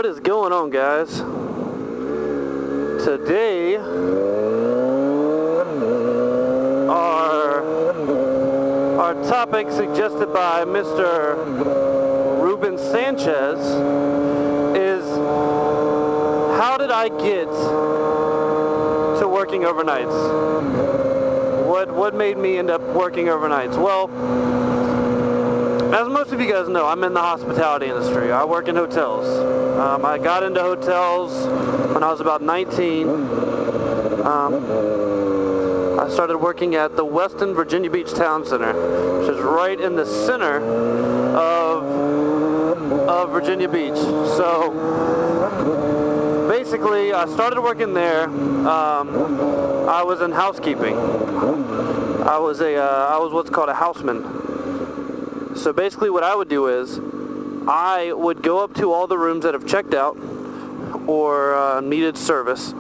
What is going on, guys? Today, our topic suggested by Mr. Ruben Sanchez is, how did I get to working overnights? What made me end up working overnights? Well, as most of you guys know, I'm in the hospitality industry. I work in hotels. I got into hotels when I was about 19. I started working at the Westin Virginia Beach Town Center, which is right in the center of Virginia Beach. So basically, I started working there. I was in housekeeping. I was what's called a houseman. So basically what I would do is, I would go up to all the rooms that have checked out or needed service.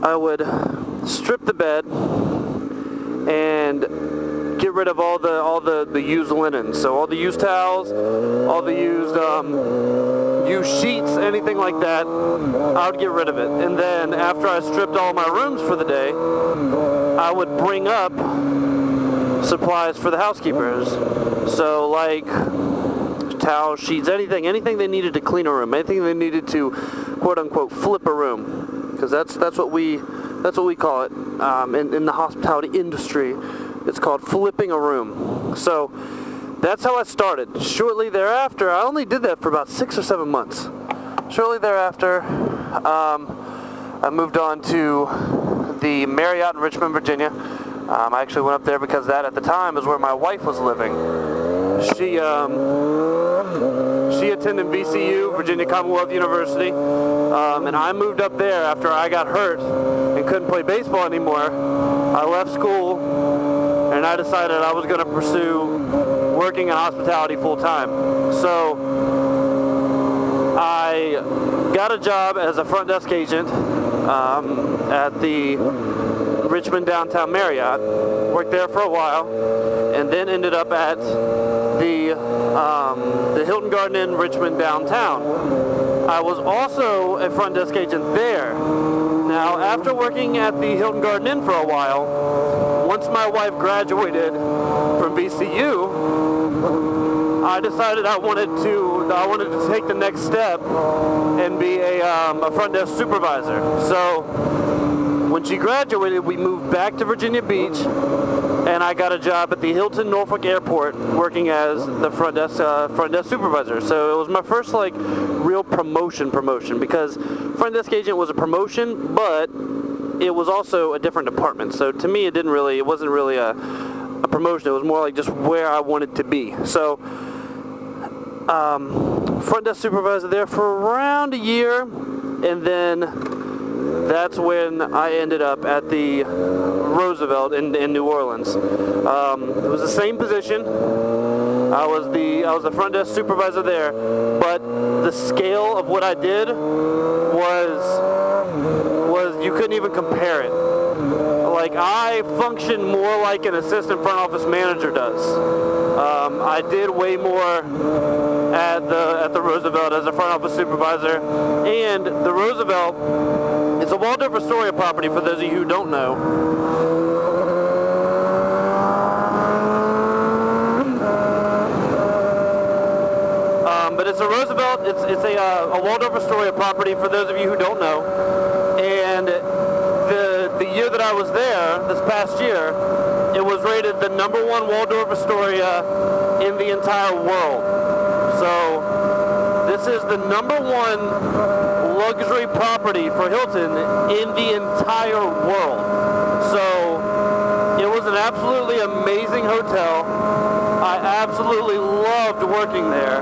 I would strip the bed and get rid of all the used linens. So all the used towels, all the used sheets, anything like that, I would get rid of it. And then after I stripped all my rooms for the day, I would bring up supplies for the housekeepers. So like towel, sheets, anything they needed to clean a room, anything they needed to quote unquote flip a room, because that's what we call it in the hospitality industry. It's called flipping a room. So that's how I started. Shortly thereafter, I only did that for about 6 or 7 months. Shortly thereafter, I moved on to the Marriott in Richmond, Virginia. I actually went up there because that at the time is where my wife was living. She attended VCU, Virginia Commonwealth University, and I moved up there after I got hurt and couldn't play baseball anymore. I left school and I decided I was going to pursue working in hospitality full time. So I got a job as a front desk agent at the Richmond Downtown Marriott. Worked there for a while, and then ended up at the Hilton Garden Inn Richmond Downtown. I was also a front desk agent there. Now, after working at the Hilton Garden Inn for a while, once my wife graduated from VCU, I decided I wanted to take the next step and be a front desk supervisor. So when she graduated, we moved back to Virginia Beach, and I got a job at the Hilton Norfolk Airport working as the front desk supervisor. So it was my first like real promotion because front desk agent was a promotion, but it was also a different department. So to me, it wasn't really a promotion. It was more like just where I wanted to be. So front desk supervisor there for around a year, and then that's when I ended up at the Roosevelt in New Orleans. It was the same position. I was the front desk supervisor there, but the scale of what I did was you couldn't even compare it. Like, I functioned more like an assistant front office manager does. I did way more at the Roosevelt as a front office supervisor, and the Roosevelt is a Waldorf Astoria property for those of you who don't know. But it's a Roosevelt. It's a Waldorf Astoria property for those of you who don't know, and the year that I was there, this past year, it was rated the #1 Waldorf Astoria in the entire world. So this is the #1 luxury property for Hilton in the entire world. So it was an absolutely amazing hotel. I absolutely loved working there.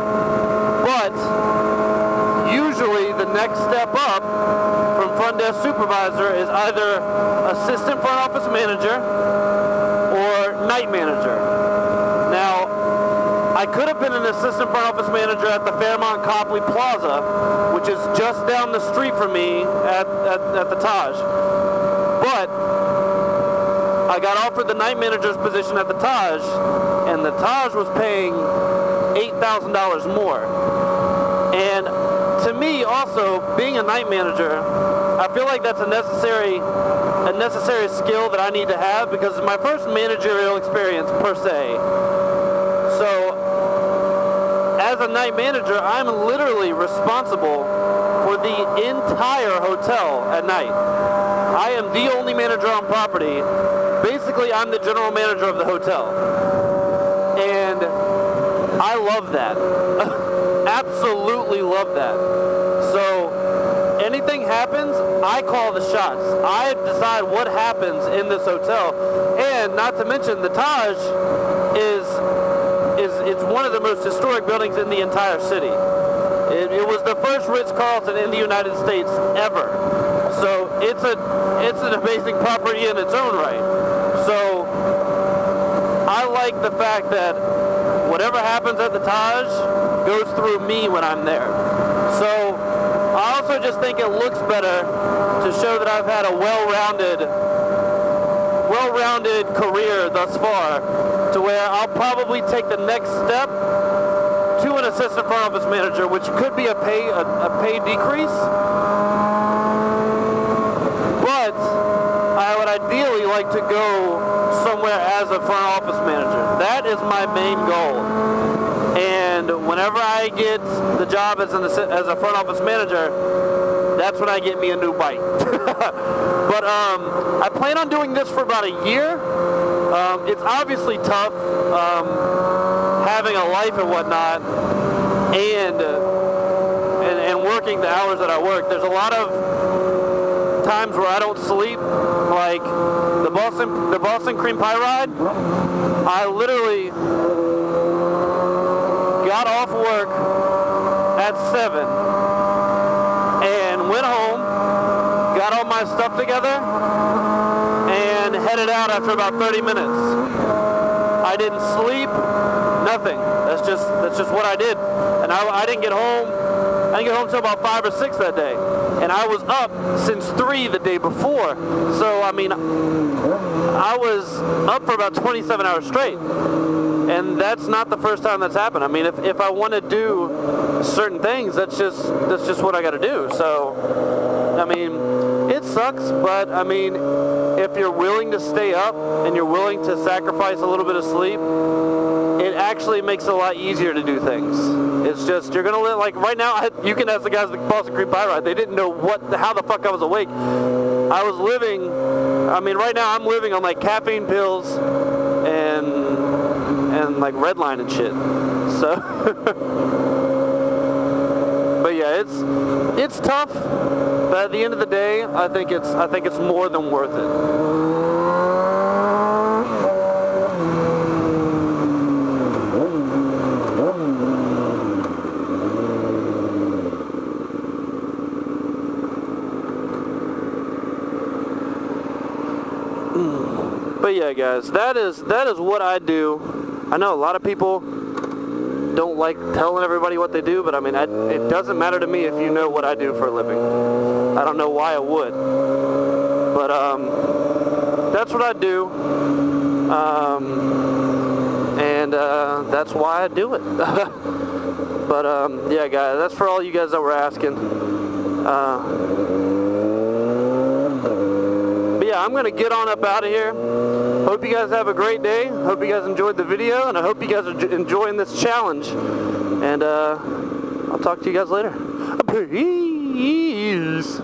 But usually the next step up from front desk supervisor is either assistant front office manager or night manager. Now, I could have been an assistant front office manager at the Fairmont Copley Plaza, which is just down the street from me at the Taj. But I got offered the night manager's position at the Taj, and the Taj was paying $8,000 more. And to me also, being a night manager, I feel like that's a necessary skill that I need to have, because it's my first managerial experience per se. So as a night manager, I'm literally responsible for the entire hotel at night. I am the only manager on property. Basically, I'm the general manager of the hotel. And I love that. Absolutely love that. So anything happens, I call the shots. I decide what happens in this hotel. And not to mention, the Taj it's one of the most historic buildings in the entire city. It was the first Ritz-Carlton in the United States ever. So it's an amazing property in its own right. So I like the fact that whatever happens at the Taj goes through me when I'm there. So I also just think it looks better to show that I've had a well-rounded career thus far, to where I'll probably take the next step to an assistant front office manager, which could be a pay decrease. But I would ideally like to go somewhere as a front office manager. That is my main goal. And whenever I get the job as a front office manager, that's when I get me a new bike. But I plan on doing this for about a year. It's obviously tough, having a life and whatnot, and working the hours that I work. There's a lot of times where I don't sleep, like the Boston cream pie ride. I literally got off work at 7 and went home, got all my stuff together, and headed out after about 30 minutes. I didn't sleep, nothing. That's just what I did. And I didn't get home. I didn't get home until about 5 or 6 that day. And I was up since 3 the day before. So, I mean, I was up for about 27 hours straight. And that's not the first time that's happened. I mean, if I want to do certain things, that's just what I got to do. So, I mean, it sucks, but I mean, if you're willing to stay up and you're willing to sacrifice a little bit of sleep, it actually makes it a lot easier to do things. It's just, you're going to live, like right now, you can ask the guys at the Boston Cream Pie Ride. They didn't know how the fuck I was awake. I was living, I mean, right now I'm living on like caffeine pills and like red line and shit. So, but yeah, it's tough, but at the end of the day, I think it's more than worth it. But yeah, guys, that is what I do. I know a lot of people don't like telling everybody what they do, but I mean, it doesn't matter to me if you know what I do for a living. I don't know why I would, but that's what I do, and that's why I do it. But yeah, guys, that's for all you guys that were asking. Yeah, I'm going to get on up out of here. Hope you guys have a great day. Hope you guys enjoyed the video, and I hope you guys are enjoying this challenge. And I'll talk to you guys later. Peace.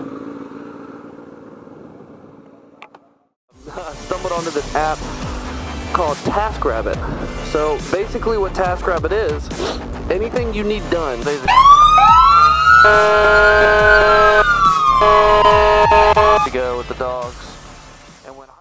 I stumbled onto this app called TaskRabbit. So basically what TaskRabbit is, anything you need done. To go with the dogs.